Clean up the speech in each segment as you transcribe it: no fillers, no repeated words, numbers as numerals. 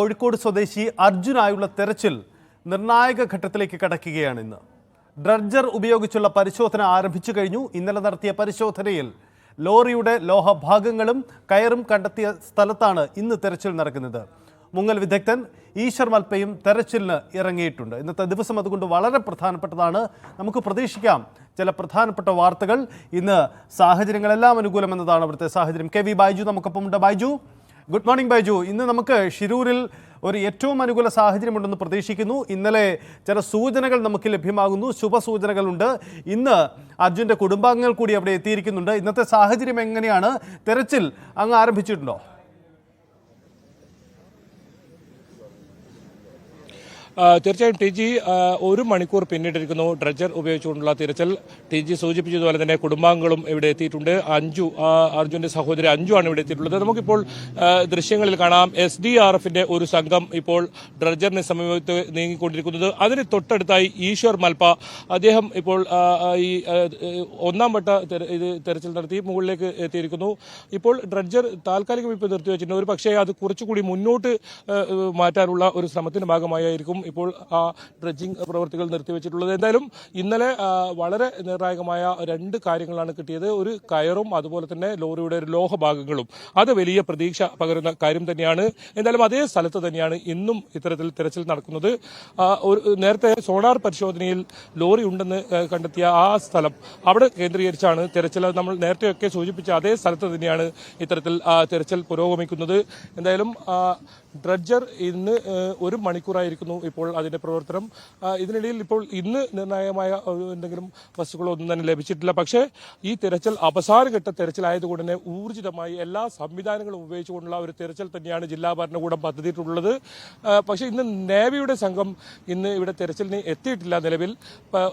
കോഴിക്കോട് സ്വദേശി അർജുനായുള്ള തെരച്ചിൽ നിർണായക ഘട്ടത്തിലേക്ക് കടക്കുകയാണ്. ഇന്ന് ഡ്രഡ്ജർ ഉപയോഗിച്ചുള്ള പരിശോധന ആരംഭിച്ചു കഴിഞ്ഞു. ഇന്നലെ നടത്തിയ പരിശോധനയിൽ ലോറിയുടെ ലോഹഭാഗങ്ങളും കയറും കണ്ടെത്തിയ സ്ഥലത്താണ് ഇന്ന് തെരച്ചിൽ നടക്കുന്നത്. മുങ്ങൽ വിദഗ്ധൻ ഈശ്വർ മൽപ്പയും തെരച്ചിലിന് ഇറങ്ങിയിട്ടുണ്ട്. ഇന്നത്തെ ദിവസം അതുകൊണ്ട് വളരെ പ്രധാനപ്പെട്ടതാണ്. നമുക്ക് പ്രതീക്ഷിക്കാം ചില പ്രധാനപ്പെട്ട വാർത്തകൾ. ഇന്ന് സാഹചര്യങ്ങളെല്ലാം അനുകൂലമെന്നതാണ് അവിടുത്തെ സാഹചര്യം. കെ വി ബൈജു നമുക്കൊപ്പമുണ്ട്. Baiju, good morning Baiju. ഇന്ന് നമുക്ക് ഷിരൂരിൽ ഒരു ഏറ്റവും അനുകൂല സാഹചര്യമുണ്ടെന്ന് പ്രതീക്ഷിക്കുന്നു. ഇന്നലെ ചില സൂചനകൾ നമുക്ക് ലഭ്യമാകുന്നു, ശുഭസൂചനകളുണ്ട്. ഇന്ന് അർജുൻ്റെ കുടുംബാംഗങ്ങൾ കൂടി അവിടെ എത്തിയിരിക്കുന്നുണ്ട്. ഇന്നത്തെ സാഹചര്യം എങ്ങനെയാണ്? തെരച്ചിൽ അങ്ങ് ആരംഭിച്ചിട്ടുണ്ടോ? തീർച്ചയായും ടി ജി, ഒരു മണിക്കൂർ പിന്നിട്ടിരിക്കുന്നു ഡ്രഡ്ജർ ഉപയോഗിച്ചുകൊണ്ടുള്ള തിരച്ചിൽ. ടി ജി സൂചിപ്പിച്ചതുപോലെ തന്നെ കുടുംബാംഗങ്ങളും ഇവിടെ എത്തിയിട്ടുണ്ട്. അർജുന്റെ സഹോദരി അഞ്ജു ആണ് ഇവിടെ എത്തിയിട്ടുള്ളത്. നമുക്കിപ്പോൾ ദൃശ്യങ്ങളിൽ കാണാം SDRFന്റെ ഒരു സംഘം ഇപ്പോൾ ഡ്രഡ്ജറിന് സമീപത്ത് നീങ്ങിക്കൊണ്ടിരിക്കുന്നത്. അതിന് തൊട്ടടുത്തായി ഈശ്വർ മൽപ്പ, അദ്ദേഹം ഇപ്പോൾ ഈ ഒന്നാം വട്ട തെരച്ചിൽ നടത്തി മുകളിലേക്ക് എത്തിയിരിക്കുന്നു. ഇപ്പോൾ ഡ്രഡ്ജർ താൽക്കാലികം ഇപ്പോൾ നിർത്തിവെച്ചിട്ടുണ്ട്. ഒരു പക്ഷേ അത് കുറച്ചുകൂടി മുന്നോട്ട് മാറ്റാനുള്ള ഒരു ശ്രമത്തിന്റെ ഭാഗമായിരിക്കും ഇപ്പോൾ ആ ഡ്രഡ്ജിംഗ് പ്രവൃത്തികൾ നിർത്തിവെച്ചിട്ടുള്ളത്. എന്തായാലും ഇന്നലെ വളരെ നിർണായകമായ രണ്ട് കാര്യങ്ങളാണ് കിട്ടിയത്. ഒരു കയറും അതുപോലെ തന്നെ ലോറിയുടെ ഒരു ലോഹഭാഗങ്ങളും. അത് വലിയ പ്രതീക്ഷ പകരുന്ന കാര്യം തന്നെയാണ്. എന്തായാലും അതേ സ്ഥലത്ത് തന്നെയാണ് ഇന്നും ഇത്തരത്തിൽ തെരച്ചിൽ നടക്കുന്നത്. നേരത്തെ സോണാർ പരിശോധനയിൽ ലോറി ഉണ്ടെന്ന് കണ്ടെത്തിയ ആ സ്ഥലം, അവിടെ കേന്ദ്രീകരിച്ചാണ് തെരച്ചിൽ. നമ്മൾ നേരത്തെയൊക്കെ സൂചിപ്പിച്ച അതേ സ്ഥലത്ത് തന്നെയാണ് ഇത്തരത്തിൽ തെരച്ചിൽ പുരോഗമിക്കുന്നത്. എന്തായാലും ഡ്രഡ്ജർ ഇന്ന് ഒരു മണിക്കൂറായിരിക്കുന്നു ഇപ്പോൾ അതിന്റെ പ്രവർത്തനം. ഇതിനിടയിൽ ഇപ്പോൾ ഇന്ന് നിർണായകമായ എന്തെങ്കിലും വസ്തുക്കളൊന്നും തന്നെ ലഭിച്ചിട്ടില്ല. പക്ഷേ ഈ തെരച്ചിൽ അവസാനഘട്ട തെരച്ചിലായതുകൊണ്ട് തന്നെ ഊർജിതമായി എല്ലാ സംവിധാനങ്ങളും ഉപയോഗിച്ചുകൊണ്ടുള്ള ഒരു തെരച്ചിൽ തന്നെയാണ് ജില്ലാ ഭരണകൂടം പദ്ധതിയിട്ടുള്ളത്. പക്ഷേ ഇന്ന് നേവിയുടെ സംഘം ഇന്ന് ഇവിടെ തെരച്ചിലിന് എത്തിയിട്ടില്ല നിലവിൽ.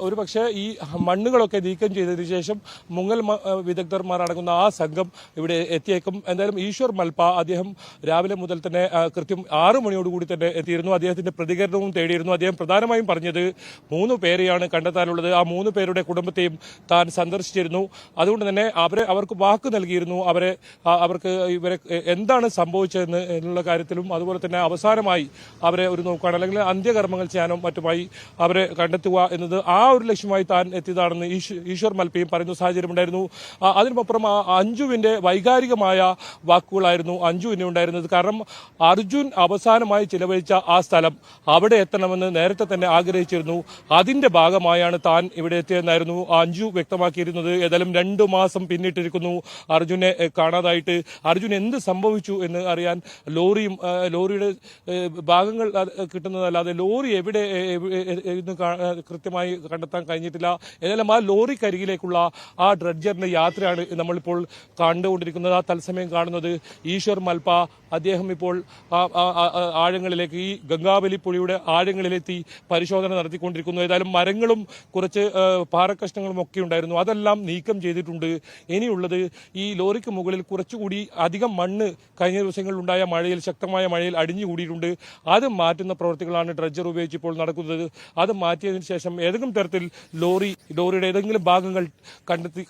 ഒരു പക്ഷേ ഈ മണ്ണുകളൊക്കെ നീക്കം ചെയ്തതിനു ശേഷം മുങ്ങൽ വിദഗ്ധന്മാർ അടങ്ങുന്ന ആ സംഘം ഇവിടെ എത്തിയേക്കും. എന്തായാലും ഈശ്വർ മൽപ്പ, അദ്ദേഹം രാവിലെ മുതൽ തന്നെ കൃത്യം 6 മണിയോടുകൂടി തന്നെ എത്തിയിരുന്നു. അദ്ദേഹത്തിന്റെ പ്രതികരണവും തേടിയിരുന്നു. അദ്ദേഹം പ്രധാനമായും പറഞ്ഞത് 3 പേരെയാണ് കണ്ടെത്താനുള്ളത്. ആ 3 പേരുടെ കുടുംബത്തെയും താൻ സന്ദർശിച്ചിരുന്നു. അതുകൊണ്ട് തന്നെ അവർക്ക് വാക്ക് നൽകിയിരുന്നു. അവർക്ക് ഇവരെ എന്താണ് സംഭവിച്ചതെന്ന് എന്നുള്ള കാര്യത്തിലും അതുപോലെ തന്നെ അവസാനമായി അവരെ ഒരു നോക്കുകയാണ്, അല്ലെങ്കിൽ അന്ത്യകർമ്മങ്ങൾ ചെയ്യാനോ മറ്റുമായി അവരെ കണ്ടെത്തുക എന്നത് ആ ഒരു ലക്ഷ്യമായി താൻ എത്തിയതാണെന്ന് ഈശ്വർ മൽപ്പയും പറയുന്ന സാഹചര്യമുണ്ടായിരുന്നു. അതിനുമപ്പുറം അഞ്ജുവിന്റെ വൈകാരികമായ വാക്കുകളായിരുന്നു അഞ്ജുവിനെ ഉണ്ടായിരുന്നത്. കാരണം അർജുൻ അവസാനമായി ചിലവഴിച്ച ആ സ്ഥലം, അവിടെ എത്തണമെന്ന് നേരത്തെ തന്നെ ആഗ്രഹിച്ചിരുന്നു. അതിന്റെ ഭാഗമായാണ് താൻ ഇവിടെ എത്തിയെന്നായിരുന്നു അഞ്ജു വ്യക്തമാക്കിയിരുന്നത്. ഏതായാലും 2 മാസം പിന്നിട്ടിരിക്കുന്നു അർജുനെ കാണാതായിട്ട്. അർജുൻ എന്ത് സംഭവിച്ചു എന്ന് അറിയാൻ ലോറിയുടെ ഭാഗങ്ങൾ കിട്ടുന്നതല്ലാതെ ലോറി എവിടെ കൃത്യമായി കണ്ടെത്താൻ കഴിഞ്ഞിട്ടില്ല. ഏതായാലും ആ ലോറിക്കരികിലേക്കുള്ള ആ ഡ്രഡ്ജറിന്റെ യാത്രയാണ് നമ്മളിപ്പോൾ കണ്ടുകൊണ്ടിരിക്കുന്നത്. ആ തത്സമയം കാണുന്നത് ഈശ്വർ മൽപ്പ, അദ്ദേഹം ഇപ്പോൾ ആഴങ്ങളിലേക്ക്, ഈ ഗംഗാവലി പുഴയുടെ ആഴങ്ങളിലെത്തി പരിശോധന നടത്തിക്കൊണ്ടിരിക്കുന്നു. ഏതായാലും മരങ്ങളും കുറച്ച് പാറക്കഷ്ണങ്ങളും ഒക്കെ ഉണ്ടായിരുന്നു, അതെല്ലാം നീക്കം ചെയ്തിട്ടുണ്ട്. ഇനിയുള്ളത് ഈ ലോറിക്ക് മുകളിൽ കുറച്ചുകൂടി അധികം മണ്ണ് കഴിഞ്ഞ ദിവസങ്ങളിൽ ഉണ്ടായ മഴയിൽ, ശക്തമായ മഴയിൽ അടിഞ്ഞുകൂടിയിട്ടുണ്ട്. അത് മാറ്റുന്ന പ്രവൃത്തികളാണ് ഡ്രഡ്ജർ ഉപയോഗിച്ച് ഇപ്പോൾ നടക്കുന്നത്. അത് മാറ്റിയതിനു ശേഷം ഏതെങ്കിലും തരത്തിൽ ലോറിയുടെ ഏതെങ്കിലും ഭാഗങ്ങൾ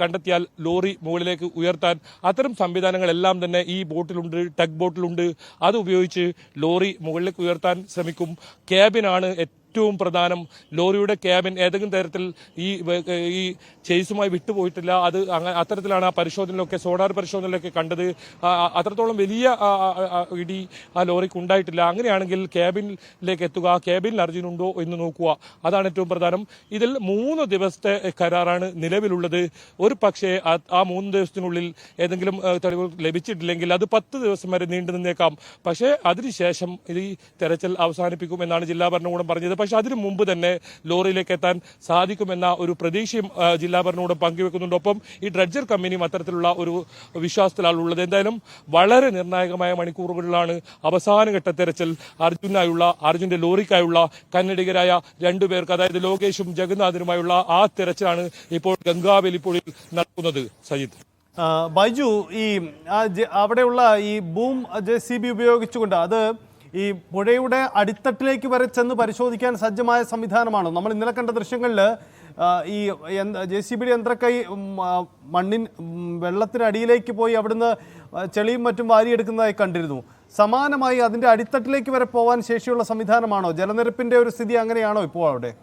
കണ്ടെത്തിയാൽ ലോറി മുകളിലേക്ക് ഉയർത്താൻ അത്തരം സംവിധാനങ്ങളെല്ലാം തന്നെ ഈ ബോട്ടിലുണ്ട്, ടഗ് ബോട്ടിലുണ്ട്. അത് ഉപയോഗിച്ച് ലോറി മുകളിലേക്ക് ഉയർത്താൻ ശ്രമിക്കും. ക്യാബിനാണ് ഏറ്റവും പ്രധാനം. ലോറിയുടെ ക്യാബിൻ ഏതെങ്കിലും തരത്തിൽ ഈ ചേസുമായി വിട്ടുപോയിട്ടില്ല. അത് അത്തരത്തിലാണ് ആ പരിശോധനയിലൊക്കെ, സോണാർ പരിശോധനയിലൊക്കെ കണ്ടത്. അത്രത്തോളം വലിയ ഇടി ആ ലോറിക്ക് ഉണ്ടായിട്ടില്ല. അങ്ങനെയാണെങ്കിൽ ക്യാബിനിലേക്ക് എത്തുക, ക്യാബിനിൽ അർജുനുണ്ടോ എന്ന് നോക്കുക, അതാണ് ഏറ്റവും പ്രധാനം. ഇതിൽ 3 ദിവസത്തെ കരാറാണ് നിലവിലുള്ളത്. ഒരു പക്ഷേ ആ 3 ദിവസത്തിനുള്ളിൽ ഏതെങ്കിലും തെളിവ് ലഭിച്ചിട്ടില്ലെങ്കിൽ അത് 10 ദിവസം വരെ നീണ്ടു നിന്നേക്കാം. പക്ഷേ അതിനുശേഷം ഈ തെരച്ചിൽ അവസാനിപ്പിക്കും എന്നാണ് ജില്ലാ ഭരണകൂടം പറഞ്ഞത്. പക്ഷെ അതിനു മുമ്പ് തന്നെ ലോറിയിലേക്ക് എത്താൻ സാധിക്കുമെന്ന ഒരു പ്രതീക്ഷയും ജില്ലാ ഭരണകൂടം പങ്കുവെക്കുന്നുണ്ട്. ഒപ്പം ഈ ഡ്രഡ്ജർ കമ്പനിയും അത്തരത്തിലുള്ള ഒരു വിശ്വാസത്തിലാണ് ഉള്ളത്. എന്തായാലും വളരെ നിർണായകമായ മണിക്കൂറുകളിലാണ് അവസാനഘട്ട തെരച്ചിൽ. അർജുന്റെ ലോറിക്കായുള്ള കന്നഡികരായ 2 പേർക്ക്, അതായത് ലോകേഷും ജഗന്നാഥനുമായുള്ള ആ തെരച്ചിലാണ് ഇപ്പോൾ ഗംഗാവലിപ്പുഴയിൽ നടക്കുന്നത്. സജിത്, ബൈജു, ഈ അവിടെയുള്ള ഈ ബൂം JCB ഉപയോഗിച്ചുകൊണ്ട് അത് ഈ പുഴയുടെ അടിത്തട്ടിലേക്ക് വരെ ചെന്ന് പരിശോധിക്കാൻ സജ്ജമായ സംവിധാനമാണ്. നമ്മൾ ഇന്നലെ കണ്ട ദൃശ്യങ്ങളിൽ ഈ JCB യന്ത്രക്കൈ വെള്ളത്തിനടിയിലേക്ക് പോയി അവിടുന്ന് ചെളിയും മറ്റും വാരിയെടുക്കുന്നതായി കണ്ടിരുന്നു. സമാനമായി അതിൻ്റെ അടിത്തട്ടിലേക്ക് വരെ പോകാൻ ശേഷിയുള്ള സംവിധാനമാണോ? ജലനിരപ്പിൻ്റെ ഒരു സ്ഥിതി അങ്ങനെയാണോ ഇപ്പോൾ അവിടെ?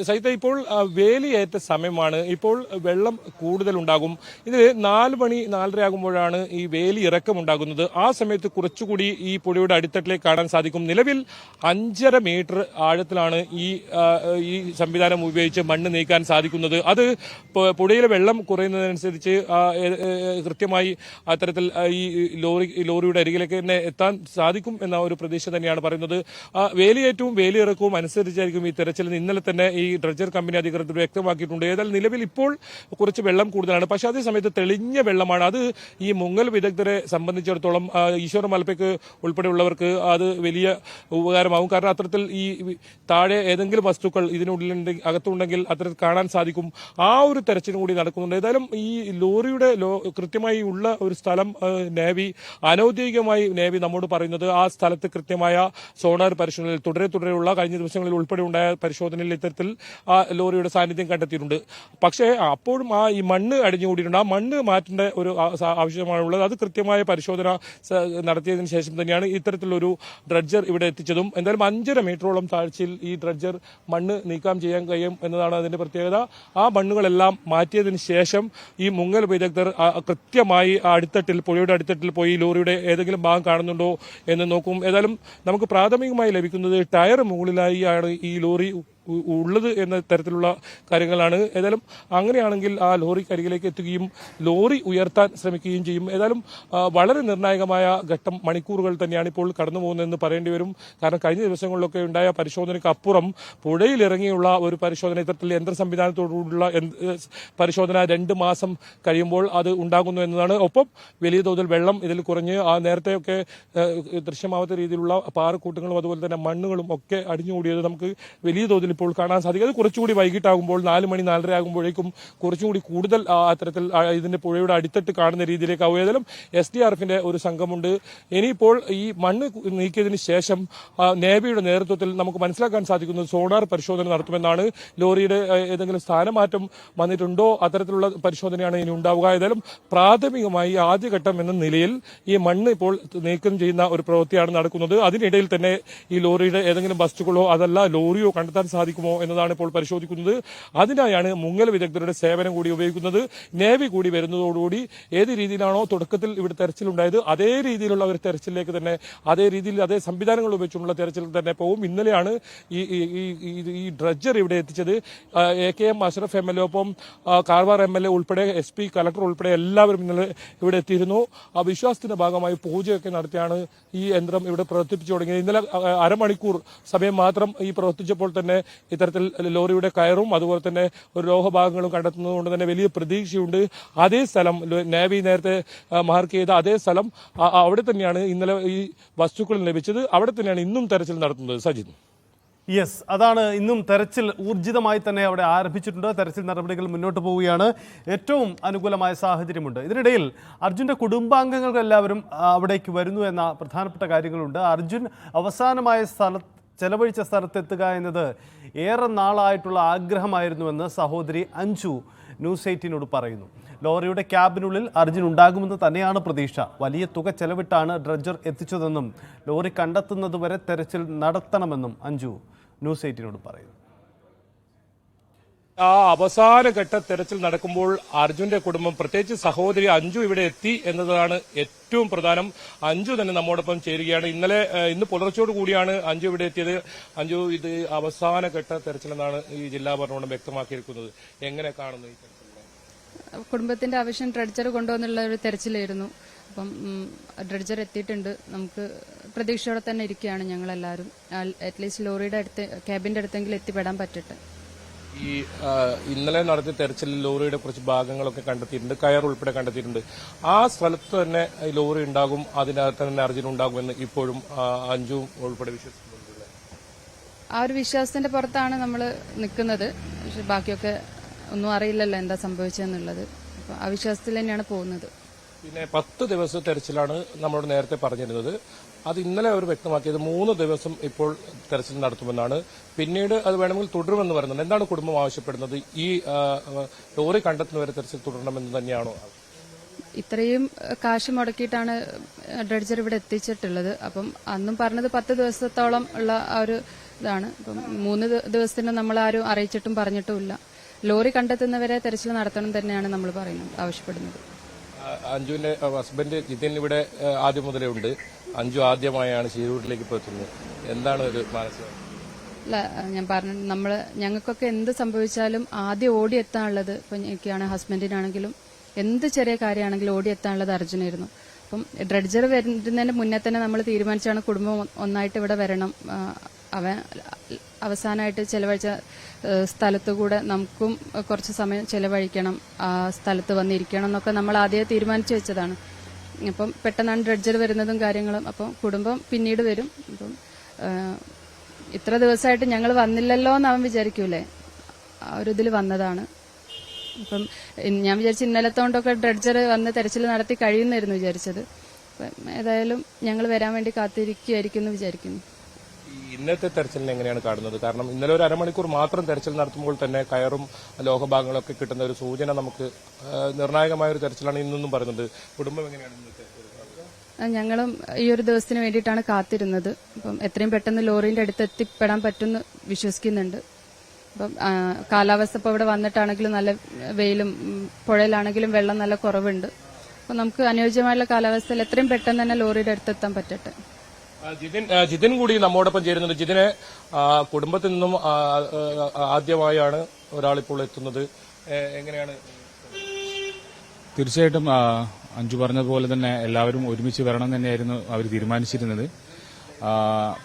സൈത, ഇപ്പോൾ വേലിയേറ്റ സമയമാണ്. ഇപ്പോൾ വെള്ളം കൂടുതലുണ്ടാകും. ഇത് 4 മണി 4:30 ആകുമ്പോഴാണ് ഈ വേലി ഇറക്കമുണ്ടാകുന്നത്. ആ സമയത്ത് കുറച്ചുകൂടി ഈ പുഴയുടെ അടിത്തട്ടിലേക്ക് കാണാൻ സാധിക്കും. നിലവിൽ 5.5 മീറ്റർ ആഴത്തിലാണ് ഈ സംവിധാനം ഉപയോഗിച്ച് മണ്ണ് നീക്കാൻ സാധിക്കുന്നത്. അത് പുഴയിലെ വെള്ളം കുറയുന്നതിനനുസരിച്ച് കൃത്യമായി അത്തരത്തിൽ ഈ ലോറിയുടെ അരികിലേക്ക് തന്നെ എത്താൻ സാധിക്കും എന്ന ഒരു പ്രതീക്ഷ തന്നെയാണ് പറയുന്നത്. വേലിയേറ്റവും വേലിയിറക്കവും അനുസരിച്ചായിരിക്കും ഈ തെരച്ചിൽ ഇന്നലെ തന്നെ ഈ ഡ്രഡ്ജർ കമ്പനി അധികൃതർ വ്യക്തമാക്കിയിട്ടുണ്ട്. ഏതായാലും നിലവിൽ ഇപ്പോൾ കുറച്ച് വെള്ളം കൂടുതലാണ്, പക്ഷേ അതേ സമയത്ത് തെളിഞ്ഞ വെള്ളമാണ്. അത് ഈ മുങ്ങൽ വിദഗ്ധരെ സംബന്ധിച്ചിടത്തോളം ഈശ്വര മലപ്പയ്ക്ക് ഉൾപ്പെടെയുള്ളവർക്ക് അത് വലിയ ഉപകാരമാകും. കാരണം അത്തരത്തിൽ ഈ താഴെ ഏതെങ്കിലും വസ്തുക്കൾ ഇതിനുള്ളിലുണ്ടെങ്കിൽ അകത്തുണ്ടെങ്കിൽ അത്തരത്തിൽ കാണാൻ സാധിക്കും. ആ ഒരു തെരച്ചിലും കൂടി നടക്കുന്നുണ്ട്. ഏതായാലും ഈ ലോറിയുടെ കൃത്യമായി ഉള്ള ഒരു സ്ഥലം നേവി അനൌദ്യോഗികമായി നേവി നമ്മോട് പറയുന്നത് ആ സ്ഥലത്ത് കൃത്യമായ സോണാർ പരിശോധനയിൽ തുടരെയുള്ള കഴിഞ്ഞ ദിവസങ്ങളിൽ ഉൾപ്പെടെ ഉണ്ടായ പരിശോധനയിൽ ഇത്തരത്തിൽ ആ ലോറിയുടെ സാന്നിധ്യം കണ്ടെത്തിയിട്ടുണ്ട്. പക്ഷേ അപ്പോഴും ഈ മണ്ണ് അടിഞ്ഞുകൂടിയിട്ടുണ്ട്. ആ മണ്ണ് മാറ്റേണ്ട ഒരു ആവശ്യമാണുള്ളത്. അത് കൃത്യമായ പരിശോധന നടത്തിയതിനു ശേഷം തന്നെയാണ് ഇത്തരത്തിലൊരു ഡ്രഡ്ജർ ഇവിടെ എത്തിച്ചതും. എന്തായാലും 5.5 മീറ്ററോളം താഴ്ചയിൽ ഈ ഡ്രഡ്ജർ മണ്ണ് നീക്കം ചെയ്യാൻ കഴിയും എന്നതാണ് അതിന്റെ പ്രത്യേകത. ആ മണ്ണുകളെല്ലാം മാറ്റിയതിനു ശേഷം ഈ മുങ്ങൽ വിദഗ്ധർ കൃത്യമായി അടിത്തട്ടിൽ പുഴയുടെ അടിത്തട്ടിൽ പോയി ലോറിയുടെ ഏതെങ്കിലും ഭാഗം കാണുന്നുണ്ടോ എന്ന് നോക്കും. ഏതായാലും നമുക്ക് പ്രാഥമികമായി ലഭിക്കുന്നത് ടയർ മുകളിലായി ആണ് ഈ ലോറി ഉള്ളത് എന്ന തരത്തിലുള്ള കാര്യങ്ങളാണ്. ഏതായാലും അങ്ങനെയാണെങ്കിൽ ആ ലോറി കരികിലേക്ക് എത്തുകയും ലോറി ഉയർത്താൻ ശ്രമിക്കുകയും ചെയ്യും. ഏതായാലും വളരെ നിർണായകമായ ഘട്ടം മണിക്കൂറുകൾ തന്നെയാണ് ഇപ്പോൾ കടന്നു പോകുന്നതെന്ന് പറയേണ്ടി വരും. കാരണം കഴിഞ്ഞ ദിവസങ്ങളിലൊക്കെ ഉണ്ടായ പരിശോധനയ്ക്ക് അപ്പുറം പുഴയിലിറങ്ങിയുള്ള ഒരു പരിശോധന, ഇത്തരത്തിൽ യന്ത്ര സംവിധാനത്തോടുള്ള പരിശോധന 2 മാസം കഴിയുമ്പോൾ അത് ഉണ്ടാകുന്നു എന്നതാണ്. ഒപ്പം വലിയ തോതിൽ വെള്ളം ഇതിൽ കുറഞ്ഞ് നേരത്തെയൊക്കെ ദൃശ്യമാവാത്ത രീതിയിലുള്ള പാറക്കൂട്ടങ്ങളും അതുപോലെ തന്നെ മണ്ണുകളും ഒക്കെ അടിഞ്ഞുകൂടിയത് നമുക്ക് വലിയ തോതിൽ ഇപ്പോൾ കാണാൻ സാധിക്കും. അത് കുറച്ചുകൂടി വൈകിട്ടാകുമ്പോൾ 4 മണി 4:30 ആകുമ്പോഴേക്കും കുറച്ചുകൂടി കൂടുതൽ അത്തരത്തിൽ ഇതിന്റെ പുഴയുടെ അടിത്തട്ട് കാണുന്ന രീതിയിലേക്കാവും. ഏതായാലും SDRFന്റെ ഒരു സംഘമുണ്ട്. ഇനിയിപ്പോൾ ഈ മണ്ണ് നീക്കിയതിനു ശേഷം നേവിയുടെ നേതൃത്വത്തിൽ നമുക്ക് മനസ്സിലാക്കാൻ സാധിക്കുന്നത് സോണാർ പരിശോധന നടത്തുമെന്നാണ്. ലോറിയുടെ ഏതെങ്കിലും സ്ഥാനമാറ്റം വന്നിട്ടുണ്ടോ അത്തരത്തിലുള്ള പരിശോധനയാണ് ഇനി ഉണ്ടാവുക. ഏതായാലും പ്രാഥമികമായി ആദ്യഘട്ടം എന്ന നിലയിൽ ഈ മണ്ണ് ഇപ്പോൾ നീക്കം ചെയ്യുന്ന ഒരു പ്രവൃത്തിയാണ് നടക്കുന്നത്. അതിനിടയിൽ തന്നെ ഈ ലോറിയുടെ ഏതെങ്കിലും വസ്തുക്കളോ അതല്ല ലോറിയോ കണ്ടെത്താൻ സാധിക്കുമോ എന്നതാണ് ഇപ്പോൾ പരിശോധിക്കുന്നത്. അതിനായാണ് മുങ്ങൽ വിദഗ്ധരുടെ സേവനം കൂടി ഉപയോഗിക്കുന്നത്. നേവി കൂടി വരുന്നതോടുകൂടി ഏത് രീതിയിലാണോ തുടക്കത്തിൽ ഇവിടെ തെരച്ചിലുണ്ടായത് അതേ രീതിയിലുള്ള ഒരു തെരച്ചിലേക്ക് തന്നെ അതേ രീതിയിൽ അതേ സംവിധാനങ്ങൾ ഉപയോഗിച്ചുള്ള തെരച്ചിൽ തന്നെ പോകും. ഇന്നലെയാണ് ഈ ഡ്രഡ്ജർ ഇവിടെ എത്തിച്ചത്. AKM അഷ്റഫ് MLA ഒപ്പം കാർവാർ MLA ഉൾപ്പെടെ SP കളക്ടർ ഉൾപ്പെടെ എല്ലാവരും ഇന്നലെ ഇവിടെ എത്തിയിരുന്നു. ആ വിശ്വാസത്തിന്റെ ഭാഗമായി പൂജയൊക്കെ നടത്തിയാണ് ഈ യന്ത്രം ഇവിടെ പ്രവർത്തിപ്പിച്ചു തുടങ്ങിയത്. ഇന്നലെ അരമണിക്കൂർ സമയം മാത്രം ഈ പ്രവർത്തിച്ചപ്പോൾ തന്നെ ഇത്തരത്തിൽ ലോറിയുടെ കയറും അതുപോലെ തന്നെ ഒരു ലോഹഭാഗങ്ങളും കണ്ടെത്തുന്നതുകൊണ്ട് തന്നെ വലിയ പ്രതീക്ഷയുണ്ട്. അതേ സ്ഥലം നേവി നേരത്തെ മാർക്ക് ചെയ്ത അതേ സ്ഥലം അവിടെ തന്നെയാണ് ഇന്നലെ ഈ വസ്തുക്കൾ ലഭിച്ചത്. അവിടെ തന്നെയാണ് ഇന്നും തെരച്ചിൽ നടത്തുന്നത്. സജിത്. യെസ്, അതാണ്. ഇന്നും തെരച്ചിൽ ഊർജിതമായി തന്നെ അവിടെ ആരംഭിച്ചിട്ടുണ്ട്. തെരച്ചിൽ നടപടികൾ മുന്നോട്ട് പോവുകയാണ്. ഏറ്റവും അനുകൂലമായ സാഹചര്യമുണ്ട്. ഇതിനിടയിൽ അർജുൻ്റെ കുടുംബാംഗങ്ങളെല്ലാവരും അവിടേക്ക് വരുന്നു എന്ന പ്രധാനപ്പെട്ട കാര്യങ്ങളുണ്ട്. അർജുൻ അവസാനമായ ചെലവഴിച്ച സ്ഥലത്തെത്തുക എന്നത് ഏറെ നാളായിട്ടുള്ള ആഗ്രഹമായിരുന്നുവെന്ന് സഹോദരി അഞ്ജു ന്യൂസ് 18നോട് പറയുന്നു. ലോറിയുടെ ക്യാബിനുള്ളിൽ അർജുൻ ഉണ്ടാകുമെന്ന് തന്നെയാണ് പ്രതീക്ഷ. വലിയ തുക ചെലവിട്ടാണ് ഡ്രഡ്ജർ എത്തിച്ചതെന്നും ലോറി കണ്ടെത്തുന്നതുവരെ തെരച്ചിൽ നടത്തണമെന്നും അഞ്ജു ന്യൂസ് 18നോട് പറയുന്നു. ആ അവസാനഘട്ട തെരച്ചിൽ നടക്കുമ്പോൾ അർജുന്റെ കുടുംബം, പ്രത്യേകിച്ച് സഹോദരി അഞ്ജു ഇവിടെ എത്തി എന്നതാണ് ഏറ്റവും പ്രധാനം. അഞ്ജു തന്നെ നമ്മോടൊപ്പം ചേരുകയാണ്. ഇന്ന് പുലർച്ചയോട് കൂടിയാണ് അഞ്ജു ഇവിടെ എത്തിയത്. അഞ്ജു, ഇത് അവസാനഘട്ട തെരച്ചിലെന്നാണ് ഈ ജില്ലാ ഭരണകൂടം വ്യക്തമാക്കിയിരിക്കുന്നത്. എങ്ങനെ കാണുന്നു ഈ തെരച്ചിൽ? കുടുംബത്തിന്റെ ആവശ്യം ഡ്രഡ്ജർ കൊണ്ടുവന്നുള്ള ഒരു തെരച്ചിലായിരുന്നു. അപ്പം ഡ്രഡ്ജർ എത്തിയിട്ടുണ്ട്. നമുക്ക് പ്രതീക്ഷയോടെ തന്നെ ഇരിക്കുകയാണ് ഞങ്ങളെല്ലാവരും. അറ്റ്ലീസ്റ്റ് ലോറിയുടെ അടുത്ത് ക്യാബിന്റെ അടുത്തെങ്കിലും എത്തിപ്പെടാൻ പറ്റട്ടെ. ഈ ഇന്നലെ നടത്തിയ തെരച്ചിലിൽ ലോറിയുടെ കുറച്ച് ഭാഗങ്ങളൊക്കെ കണ്ടെത്തിയിട്ടുണ്ട്, കയർ ഉൾപ്പെടെ കണ്ടെത്തിയിട്ടുണ്ട്. ആ സ്ഥലത്ത് തന്നെ ലോറി ഉണ്ടാകും, അതിനകത്ത് തന്നെ അർജുൻ ഉണ്ടാകുമെന്ന് ഇപ്പോഴും അഞ്ജു ഉൾപ്പെടെ വിശ്വസിക്കുന്നുണ്ട്. ആ ഒരു വിശ്വാസത്തിന്റെ പുറത്താണ് നമ്മൾ നിൽക്കുന്നത്. പക്ഷെ ബാക്കിയൊക്കെ ഒന്നും അറിയില്ലല്ലോ എന്താ സംഭവിച്ചതെന്നുള്ളത്. അപ്പോൾ ആ വിശ്വാസത്തിൽ തന്നെയാണ് പോകുന്നത്. പിന്നെ 10 ദിവസത്തെ തെരച്ചിലാണ് നമ്മളോട് നേരത്തെ പറഞ്ഞിരുന്നത്. അത് ഇന്നലെ അവർ വ്യക്തമാക്കിയത് 3 ദിവസം ഇപ്പോൾ തെരച്ചിൽ നടത്തുമെന്നാണ്. പിന്നീട് അത് വേണമെങ്കിൽ തുടരുമെന്ന് പറയുന്നുണ്ട്. എന്താണ് കുടുംബം ആവശ്യപ്പെടുന്നത്? ഈ ലോറി കണ്ടെത്തുന്നവരെ തെരച്ചിൽ തുടരണമെന്ന് തന്നെയാണോ? ഇത്രയും കാശ് മുടക്കിയിട്ടാണ് ഡ്രഡ്ജർ ഇവിടെ എത്തിച്ചിട്ടുള്ളത്. അപ്പം അന്നും പറഞ്ഞത് 10 ദിവസത്തോളം ഉള്ള ആ ഒരു ഇതാണ്. അപ്പം 3 ദിവസത്തിന് നമ്മൾ ആരും അറിയിച്ചിട്ടും പറഞ്ഞിട്ടുമില്ല. ലോറി കണ്ടെത്തുന്നവരെ തെരച്ചിൽ നടത്തണം തന്നെയാണ് നമ്മൾ പറയുന്നത്, ആവശ്യപ്പെടുന്നത്. അഞ്ജുവിന്റെ ഹസ്ബൻഡ് ജിതിൻ ഇവിടെ ആദ്യം മുതലേ ഉണ്ട്. അഞ്ജു ആദ്യമായാണ് ശിരൂരിലേക്ക് എത്തുന്നത്. എന്താണ് ഒരു മാനസിക? അല്ല, ഞാൻ പറഞ്ഞു, ഞങ്ങൾക്കൊക്കെ എന്ത് സംഭവിച്ചാലും ആദ്യം ഓടിയെത്താനുള്ളത്, ഇപ്പൊ എനിക്കാണ് ഹസ്ബൻഡിനാണെങ്കിലും എന്ത് ചെറിയ കാര്യമാണെങ്കിലും ഓടിയെത്താനുള്ളത് അർജുനായിരുന്നു. അപ്പം ഡ്രഡ്ജർ വരുന്നതിന് മുന്നേ തന്നെ നമ്മൾ തീരുമാനിച്ചാണ് കുടുംബം ഒന്നായിട്ട് ഇവിടെ വരണം. അവൻ അവസാനമായിട്ട് ചെലവഴിച്ച സ്ഥലത്തുകൂടെ നമുക്കും കുറച്ച് സമയം ചെലവഴിക്കണം, ആ സ്ഥലത്ത് വന്നിരിക്കണം എന്നൊക്കെ നമ്മൾ ആദ്യം തീരുമാനിച്ചു വെച്ചതാണ്. അപ്പം പെട്ടെന്നാണ് ഡ്രഡ്ജർ വരുന്നതും കാര്യങ്ങളും. അപ്പം കുടുംബം പിന്നീട് വരും. അപ്പം ഇത്ര ദിവസമായിട്ട് ഞങ്ങൾ വന്നില്ലല്ലോ എന്ന് അവൻ വിചാരിക്കൂലേ, ആ ഒരു ഇതിൽ വന്നതാണ്. അപ്പം ഞാൻ വിചാരിച്ചു ഇന്നലത്തോണ്ടൊക്കെ ഡ്രഡ്ജർ വന്ന് തെരച്ചിൽ നടത്തി കഴിയുന്നായിരുന്നു വിചാരിച്ചത്. അപ്പം ഏതായാലും ഞങ്ങൾ വരാൻ വേണ്ടി കാത്തിരിക്കുകയായിരിക്കും എന്ന് വിചാരിക്കുന്നു. ഇന്നത്തെ തെരച്ചിലിനെ എങ്ങനെയാണ് കാണുന്നത്? കാരണം ഇന്നലെ ഒരു അരമണിക്കൂർ മാത്രം തെരച്ചിൽ നടത്തുമ്പോൾ തന്നെ കയറും ലോഹഭാഗങ്ങളൊക്കെ കിട്ടുന്ന ഒരു സൂചന നമുക്ക് നിർണായകമായ ഒരു തെരച്ചിലാണ് ഇന്നെന്നും പറയുന്നത്. കുടുംബം എങ്ങനെയാണ് ഇന്നത്തെ? ഞങ്ങളും ഈ ഒരു ദിവസത്തിന് വേണ്ടിയിട്ടാണ് കാത്തിരുന്നത്. അപ്പം എത്രയും പെട്ടെന്ന് ലോറിന്റെ അടുത്ത് എത്തിപ്പെടാൻ പറ്റുമെന്ന് വിശ്വസിക്കുന്നുണ്ട്. അപ്പം കാലാവസ്ഥ ഇപ്പോൾ ഇവിടെ വന്നിട്ടാണെങ്കിലും നല്ല വെയിലും പുഴയിലാണെങ്കിലും വെള്ളം നല്ല കുറവുണ്ട്. അപ്പം നമുക്ക് അനുയോജ്യമായുള്ള കാലാവസ്ഥയിൽ എത്രയും പെട്ടെന്ന് തന്നെ ലോറിയുടെ അടുത്തെത്താൻ പറ്റട്ടെ. ജിതിൻ കൂടി നമ്മോടൊപ്പം ചേരുന്നുണ്ട്. ജിതിനെ കുടുംബത്തിൽ നിന്നും ആദ്യമായാണ് ഒരാളിപ്പോൾ എത്തുന്നത്. എങ്ങനെയാണ്? തീർച്ചയായിട്ടും അഞ്ജു പറഞ്ഞതുപോലെ തന്നെ എല്ലാവരും ഒരുമിച്ച് വരണം തന്നെയായിരുന്നു അവർ തീരുമാനിച്ചിരുന്നത്.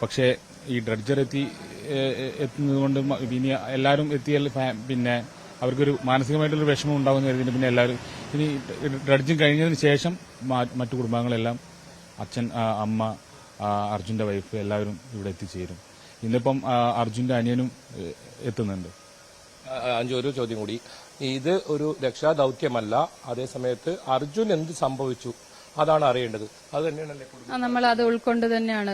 പക്ഷേ ഈ ഡ്രഡ്ജർ എത്തുന്നതുകൊണ്ട് ഇനി എല്ലാവരും എത്തിയാൽ പിന്നെ അവർക്കൊരു മാനസികമായിട്ടുള്ളൊരു വിഷമം ഉണ്ടാകുന്ന കരുതിയിട്ട് പിന്നെ എല്ലാവരും ഇനി ഡ്രഡ്ജിങ് കഴിഞ്ഞതിന് ശേഷം മറ്റു കുടുംബാംഗങ്ങളെല്ലാം അച്ഛൻ, അമ്മ, അർജുന്റെ വൈഫ് എല്ലാവരും ഇവിടെ എത്തിച്ചേരും. ഇന്നിപ്പം അർജുന്റെ അനിയനും എത്തുന്നുണ്ട്. അഞ്ചു, ഒരു ചോദ്യം കൂടി. ഇത് ഒരു രക്ഷാദൌത്യമല്ല, അതേസമയത്ത് അർജുൻ എന്ത് സംഭവിച്ചു അതാണ് അറിയേണ്ടത്. അത് തന്നെയാണല്ലേ നമ്മൾ അത് ഉൾക്കൊണ്ട് തന്നെയാണ്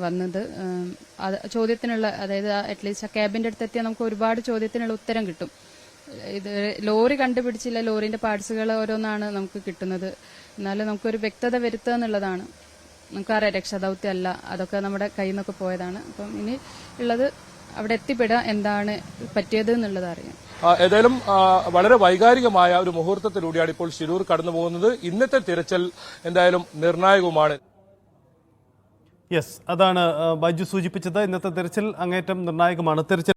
വന്നത്. ചോദ്യത്തിനുള്ള, അതായത് അറ്റ്ലീസ്റ്റ് ക്യാബിന്റെ അടുത്തെത്തിയാൽ നമുക്ക് ഒരുപാട് ചോദ്യത്തിനുള്ള ഉത്തരം കിട്ടും. ഇത് ലോറി കണ്ടുപിടിച്ചില്ല, ലോറിന്റെ പാർട്സുകൾ ഓരോന്നാണ് നമുക്ക് കിട്ടുന്നത്. എന്നാലും നമുക്കൊരു വ്യക്തത വരുത്തുക എന്നുള്ളതാണ്. നമുക്കറിയാം രക്ഷാദൌത്യം അല്ല, അതൊക്കെ നമ്മുടെ കയ്യിൽ നിന്നൊക്കെ പോയതാണ്. അപ്പം ഇനി ഉള്ളത് അവിടെ എത്തിപ്പെടുക, എന്താണ് പറ്റിയത് എന്നുള്ളത് അറിയാം. ഏതായാലും വളരെ വൈകാരികമായ ഒരു മുഹൂർത്തത്തിലൂടെയാണ് ഇപ്പോൾ ശിരൂർ കടന്നു പോകുന്നത്. ഇന്നത്തെ തിരച്ചിൽ എന്തായാലും നിർണായകവുമാണ്. യെസ്, അതാണ് ബൈജു സൂചിപ്പിച്ചത്. ഇന്നത്തെ തിരച്ചിൽ അങ്ങേറ്റം നിർണായകമാണ്. തിരച്ചിൽ